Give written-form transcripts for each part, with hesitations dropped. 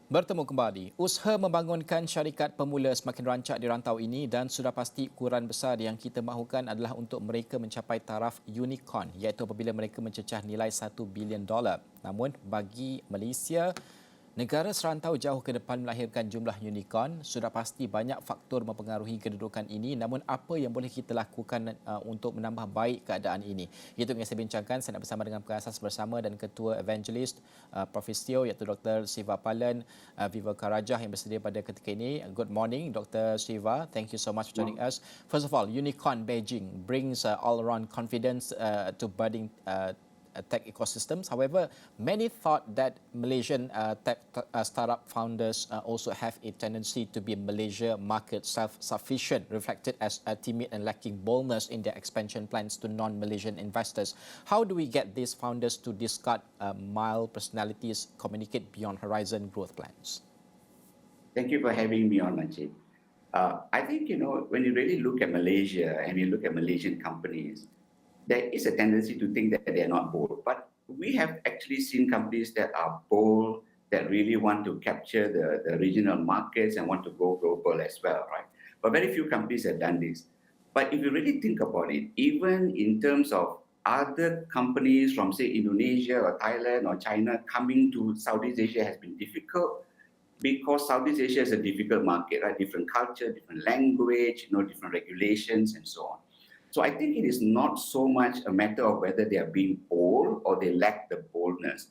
Bertemu kembali. Usaha membangunkan syarikat pemula semakin rancak di rantau ini dan sudah pasti ukuran besar yang kita mahukan adalah untuk mereka mencapai taraf unicorn iaitu apabila mereka mencecah nilai $1 bilion. Namun bagi Malaysia, negara serantau jauh ke depan melahirkan jumlah unicorn, sudah pasti banyak faktor mempengaruhi kedudukan ini. Namun apa yang boleh kita lakukan untuk menambah baik keadaan ini? Itu yang saya bincangkan. Saya nak bersama dengan pengasas bersama dan ketua evangelist Profesio iaitu Dr. Siva Palan Viva Karajah yang bersedia pada ketika ini. Good morning Dr. Siva. Thank you so much for joining us. First of all, unicorn Beijing brings all-around confidence to budding tech ecosystems. However, many thought that Malaysian tech startup founders also have a tendency to be Malaysia market self-sufficient, reflected as timid and lacking boldness in their expansion plans to non-Malaysian investors. How do we get these founders to discard mild personalities, communicate beyond horizon growth plans? Thank you for having me on, Najib. I think, when you really look at Malaysia and you look at Malaysian companies, there is a tendency to think that they are not bold. But we have actually seen companies that are bold, that really want to capture the regional markets and want to go global as well, right? But very few companies have done this. But if you really think about it, even in terms of other companies from, say, Indonesia or Thailand or China coming to Southeast Asia has been difficult because Southeast Asia is a difficult market, right? Different culture, different language, different regulations and so on. So I think it is not so much a matter of whether they are being bold or they lack the boldness.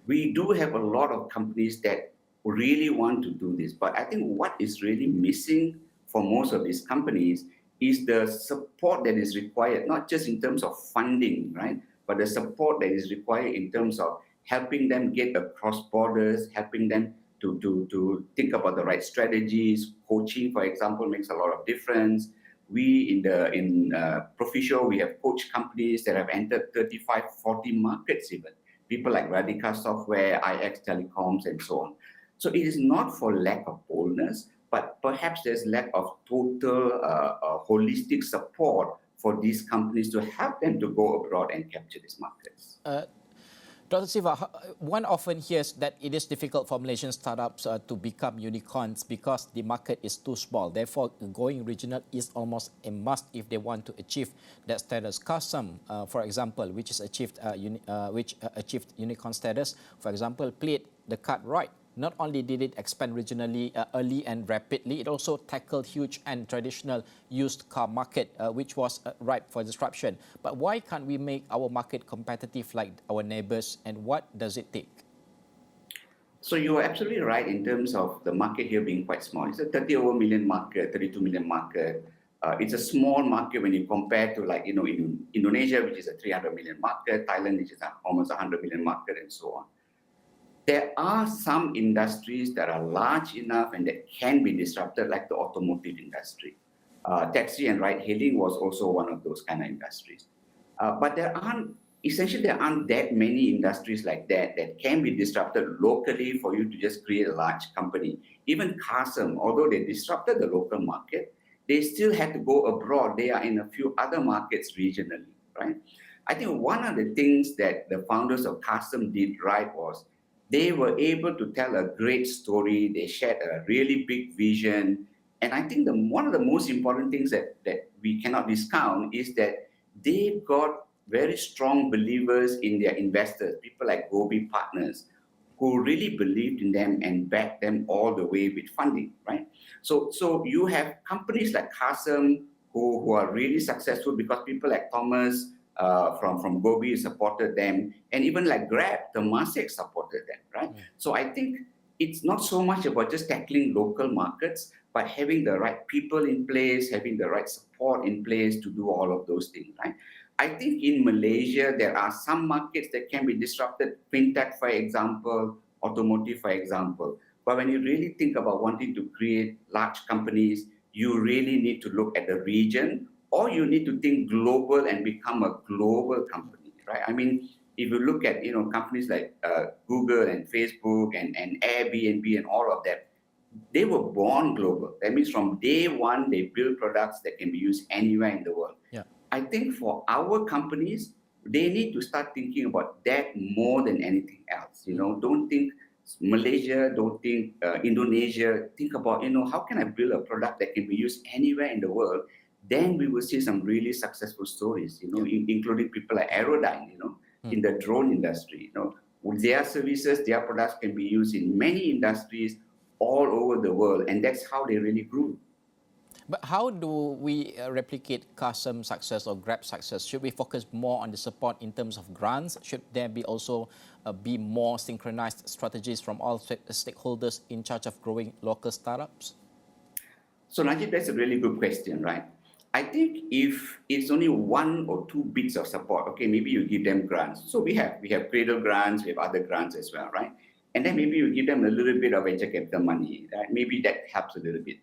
We do have a lot of companies that really want to do this, but I think what is really missing for most of these companies is the support that is required, not just in terms of funding, right? But the support that is required in terms of helping them get across borders, helping them to think about the right strategies. Coaching, for example, makes a lot of difference. We in Profesio, we have coach companies that have entered 35, 40 markets even. People like Radica Software, IX Telecoms, and so on. So it is not for lack of boldness, but perhaps there's lack of total holistic support for these companies to help them to go abroad and capture these markets. Dr. Siva, one often hears that it is difficult for Malaysian startups to become unicorns because the market is too small. Therefore, going regional is almost a must if they want to achieve that status. Kasam, for example, which achieved unicorn status, for example, played the card right. Not only did it expand regionally early and rapidly, it also tackled huge and traditional used car market, which was ripe for disruption. But why can't we make our market competitive like our neighbors, and what does it take? So you're absolutely right in terms of the market here being quite small. It's a 30 million market, 32 million market. It's a small market when you compare to in Indonesia, which is a 300 million market, Thailand, which is almost 100 million market, and so on. There are some industries that are large enough and that can be disrupted, like the automotive industry. Taxi and ride-hailing was also one of those kind of industries. But there aren't that many industries like that can be disrupted locally for you to just create a large company. Even Kasam, although they disrupted the local market, they still had to go abroad. They are in a few other markets regionally, right? I think one of the things that the founders of Kasam did right was they were able to tell a great story. They shared a really big vision. And I think one of the most important things that we cannot discount is that they got very strong believers in their investors, people like Gobi Partners, who really believed in them and backed them all the way with funding, right? So you have companies like Kasam who are really successful because people like Thomas, from Gobi supported them, and even like Grab, Temasek supported them, right? So I think it's not so much about just tackling local markets, but having the right people in place, having the right support in place to do all of those things, right? I think in Malaysia, there are some markets that can be disrupted, fintech, for example, automotive, for example. But when you really think about wanting to create large companies, you really need to look at the region, or you need to think global and become a global company, right? I mean, if you look at companies like Google and Facebook and Airbnb and all of that, they were born global. That means from day one, they build products that can be used anywhere in the world. Yeah. I think for our companies, they need to start thinking about that more than anything else. Don't think Malaysia, don't think Indonesia, think about, how can I build a product that can be used anywhere in the world? Then we will see some really successful stories, including people like Aerodyne, in the drone industry. With their services, their products can be used in many industries all over the world, and that's how they really grew. But how do we replicate Qasim's success or Grab's success? Should we focus more on the support in terms of grants? Should there be also be more synchronized strategies from all stakeholders in charge of growing local startups? So Najib, that's a really good question, right? I think if it's only 1 or 2 bits of support, okay, maybe you give them grants. So we have cradle grants, we have other grants as well, right? And then maybe you give them a little bit of venture capital money, right? Maybe that helps a little bit.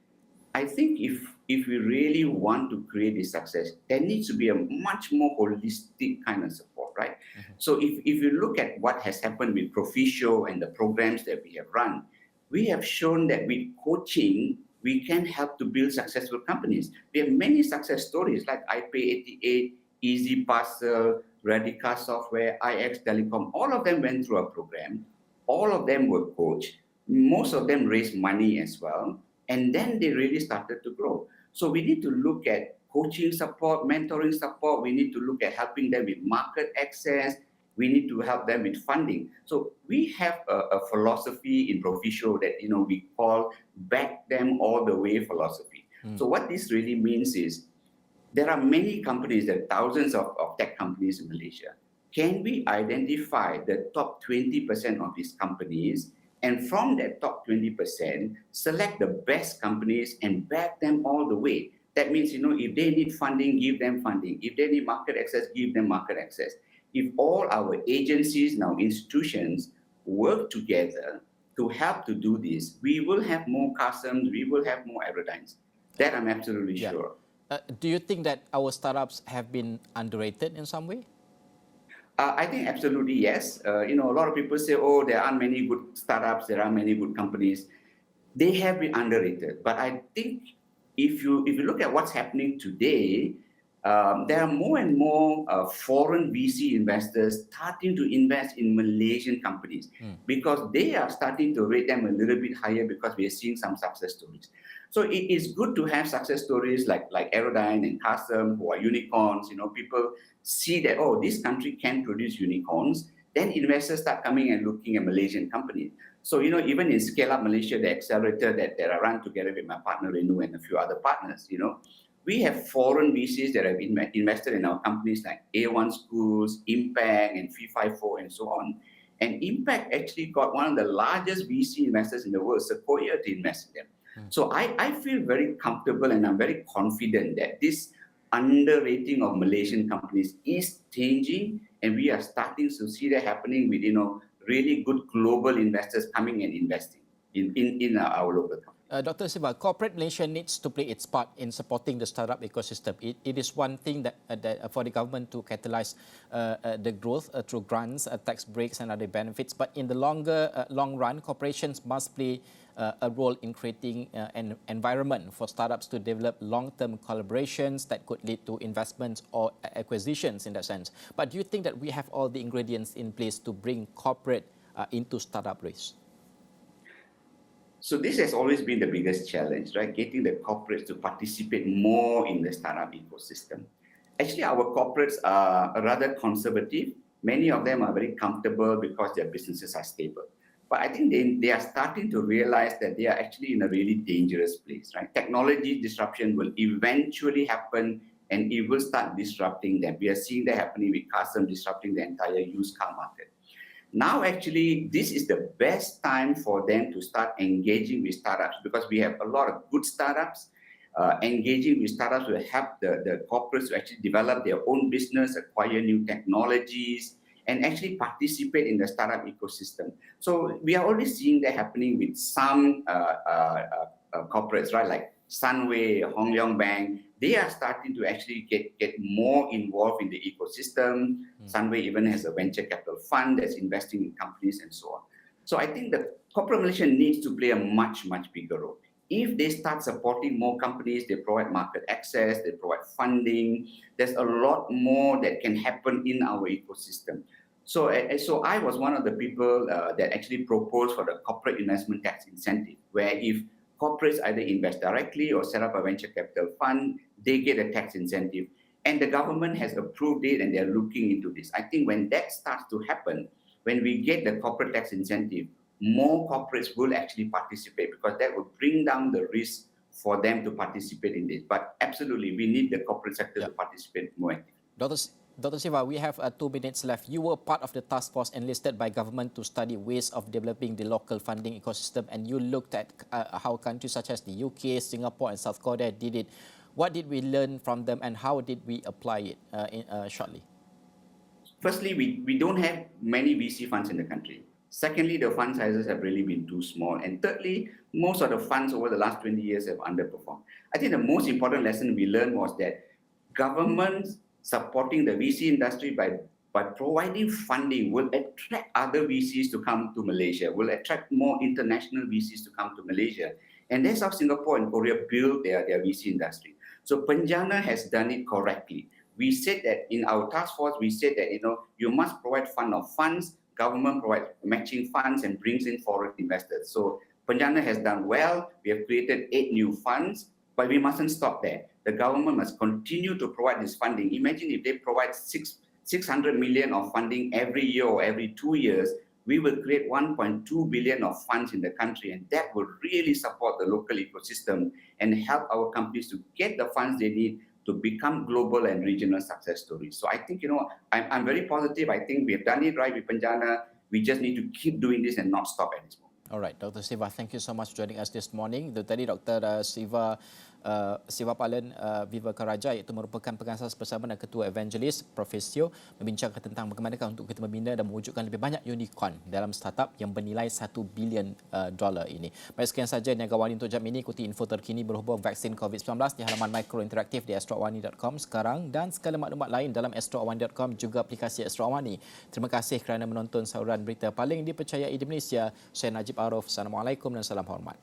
I think if we really want to create this success, there needs to be a much more holistic kind of support, right? Mm-hmm. So if you look at what has happened with Proficio and the programs that we have run, we have shown that with coaching, we can help to build successful companies. We have many success stories like iPay88, Easy Parcel, Radica Software, IX Telecom. All of them went through a program. All of them were coached. Most of them raised money as well. And then they really started to grow. So we need to look at coaching support, mentoring support. We need to look at helping them with market access. We need to help them with funding. So we have a philosophy in Proficio that we call back them all the way philosophy. So what this really means is there are many companies, there are thousands of tech companies in Malaysia. Can we identify the top 20% of these companies? And from that top 20%, select the best companies and back them all the way. That means, if they need funding, give them funding. If they need market access, give them market access. If all our agencies, now institutions, work together to help to do this, we will have more Qasims, we will have more Aerodynes. That I'm absolutely sure. Do you think that our startups have been underrated in some way? I think absolutely yes. A lot of people say, oh, there aren't many good startups, there aren't many good companies. They have been underrated. But I think if you look at what's happening today, there are more and more foreign VC investors starting to invest in Malaysian companies because they are starting to rate them a little bit higher because we are seeing some success stories. So it is good to have success stories like Aerodyne and Qasim, who are unicorns. People see that, oh, this country can produce unicorns. Then investors start coming and looking at Malaysian companies. So, even in Scale Up Malaysia, the accelerator that I run together with my partner Renu and a few other partners, we have foreign VCs that have invested in our companies like A1 Schools, Impact, and Fee54, and so on. And Impact actually got one of the largest VC investors in the world, Sequoia, to invest in them. So I feel very comfortable and I'm very confident that this underrating of Malaysian companies is changing, and we are starting to see that happening with really good global investors coming and investing in our local companies. Dr. Siva, corporate Malaysia needs to play its part in supporting the startup ecosystem. It is one thing that for the government to catalyze the growth through grants, tax breaks and other benefits. But in the long run, corporations must play a role in creating an environment for startups to develop long-term collaborations that could lead to investments or acquisitions in that sense. But do you think that we have all the ingredients in place to bring corporate into startup race? So this has always been the biggest challenge, right? Getting the corporates to participate more in the startup ecosystem. Actually, our corporates are rather conservative. Many of them are very comfortable because their businesses are stable. But I think they are starting to realize that they are actually in a really dangerous place, right? Technology disruption will eventually happen and it will start disrupting them. We are seeing that happening with Qasim disrupting the entire used car market. Now, actually, this is the best time for them to start engaging with startups because we have a lot of good startups. Engaging with startups will help the corporates to actually develop their own business, acquire new technologies, and actually participate in the startup ecosystem. So we are already seeing that happening with some corporates, right? Like Sunway, Hong Leong Bank. They are starting to actually get more involved in the ecosystem. Sunway even has a venture capital fund that's investing in companies and so on. So I think that corporate Malaysia needs to play a much, much bigger role. If they start supporting more companies, they provide market access, they provide funding, there's a lot more that can happen in our ecosystem. So I was one of the people that actually proposed for the corporate investment tax incentive, where if corporates either invest directly or set up a venture capital fund, they get a tax incentive. And the government has approved it and they're looking into this. I think when that starts to happen, when we get the corporate tax incentive, more corporates will actually participate because that will bring down the risk for them to participate in this. But absolutely, we need the corporate sector to participate more actively. Dr. Siva, we have 2 minutes left. You were part of the task force enlisted by government to study ways of developing the local funding ecosystem, and you looked at how countries such as the UK, Singapore, and South Korea did it. What did we learn from them, and how did we apply it shortly? Firstly, we don't have many VC funds in the country. Secondly, the fund sizes have really been too small. And thirdly, most of the funds over the last 20 years have underperformed. I think the most important lesson we learned was that governments supporting the VC industry by providing funding will attract other VCs to come to Malaysia, will attract more international VCs to come to Malaysia. And that's how Singapore and Korea build their VC industry. So Penjana has done it correctly. We said that in our task force, we said that you must provide fund of funds, government provides matching funds and brings in foreign investors. So Penjana has done well. We have created 8 new funds, but we mustn't stop there. The government must continue to provide this funding. Imagine if they provide 600 million of funding every year or every 2 years, we will create 1.2 billion of funds in the country, and that will really support the local ecosystem and help our companies to get the funds they need to become global and regional success stories. So I think, I'm very positive. I think we have done it right with Penjana. We just need to keep doing this and not stop at this moment. All right, Dr. Siva, thank you so much for joining us this morning. Tadi Dr. Siva Palen Viva Karaja, iaitu merupakan pengasas bersama dan Ketua Evangelis Profesio, membincangkan tentang bagaimanakah untuk kita membina dan mewujudkan lebih banyak unicorn dalam startup yang bernilai $1 bilion ini. Baik, sekian saja Niaga AWANI untuk jam ini. Ikuti info terkini berhubung vaksin COVID-19 di halaman mikro interaktif di astroawani.com sekarang dan segala maklumat lain dalam astroawani.com juga aplikasi Astro Awani. Terima kasih kerana menonton saluran berita paling dipercayai di Malaysia. Saya Najib Aroff. Assalamualaikum dan salam hormat.